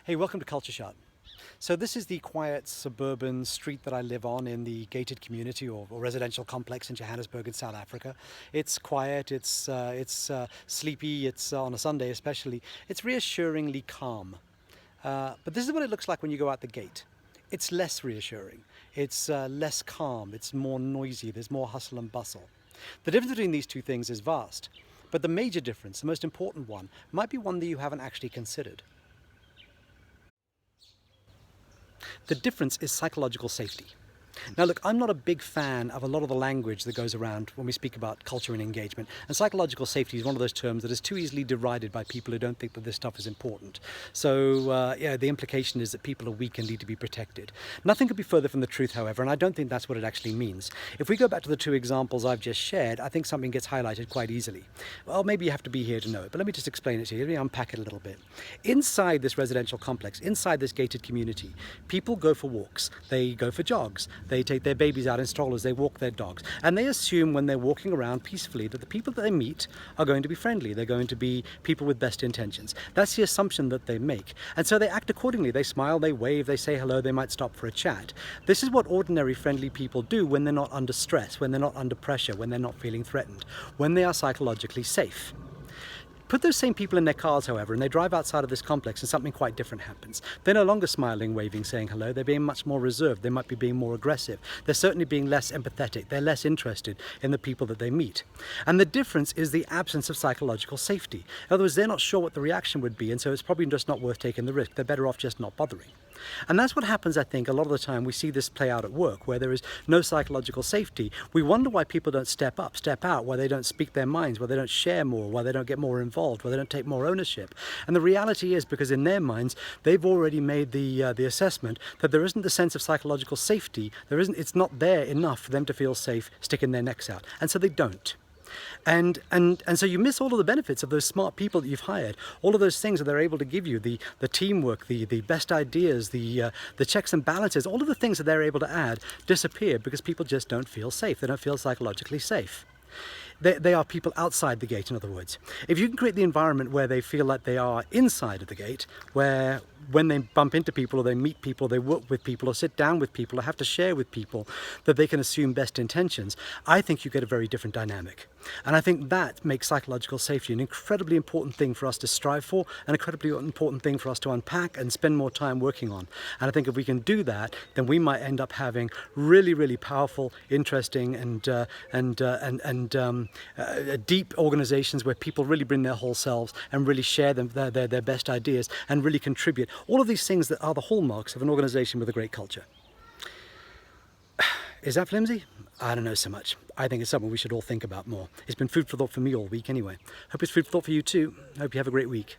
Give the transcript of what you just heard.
Hey, welcome to Culture Shot. So this is the quiet suburban street that I live on in the gated community or residential complex in Johannesburg in South Africa. It's quiet, it's sleepy, it's on a Sunday especially. It's reassuringly calm. But this is what it looks like when you go out the gate. It's less reassuring, it's less calm, it's more noisy, there's more hustle and bustle. The difference between these two things is vast, but the major difference, the most important one, might be one that you haven't actually considered. The difference is psychological safety. Now look, I'm not a big fan of a lot of the language that goes around when we speak about culture and engagement, and psychological safety is one of those terms that is too easily derided by people who don't think that this stuff is important. So the implication is that people are weak and need to be protected. Nothing could be further from the truth, however, and I don't think that's what it actually means. If we go back to the two examples I've just shared, I think something gets highlighted quite easily. Well, maybe you have to be here to know it, but let me just explain it to you. Let me unpack it a little bit. Inside this residential complex, inside this gated community, people go for walks, they go for jogs, they take their babies out in strollers, they walk their dogs, and they assume when they're walking around peacefully that the people that they meet are going to be friendly, they're going to be people with best intentions. That's the assumption that they make, and so they act accordingly. They smile, they wave, they say hello, they might stop for a chat. This is what ordinary friendly people do when they're not under stress, when they're not under pressure, when they're not feeling threatened, when they are psychologically safe. Put those same people in their cars, however, and they drive outside of this complex and something quite different happens. They're no longer smiling, waving, saying hello. They're being much more reserved. They might be being more aggressive. They're certainly being less empathetic. They're less interested in the people that they meet. And the difference is the absence of psychological safety. In other words, they're not sure what the reaction would be, and so it's probably just not worth taking the risk. They're better off just not bothering. And that's what happens, I think, a lot of the time we see this play out at work, where there is no psychological safety. We wonder why people don't step up, step out, why they don't speak their minds, why they don't share more, why they don't get more involved, why they don't take more ownership. And the reality is because in their minds, they've already made the assessment that there isn't the sense of psychological safety. It's not there enough for them to feel safe sticking their necks out. And so they don't. And so you miss all of the benefits of those smart people that you've hired, all of those things that they're able to give you, the teamwork, the best ideas, the checks and balances, all of the things that they're able to add disappear because people just don't feel safe. They don't feel psychologically safe. They are people outside the gate, in other words. If you can create the environment where they feel like they are inside of the gate, where when they bump into people or they meet people, or they work with people or sit down with people or have to share with people, that they can assume best intentions, I think you get a very different dynamic. And I think that makes psychological safety an incredibly important thing for us to strive for, an incredibly important thing for us to unpack and spend more time working on. And I think if we can do that, then we might end up having really, really powerful, interesting and deep organizations where people really bring their whole selves and really share their best ideas and really contribute. All of these things that are the hallmarks of an organization with a great culture. Is that flimsy? I don't know so much. I think it's something we should all think about more. It's been food for thought for me all week anyway. Hope it's food for thought for you too. Hope you have a great week.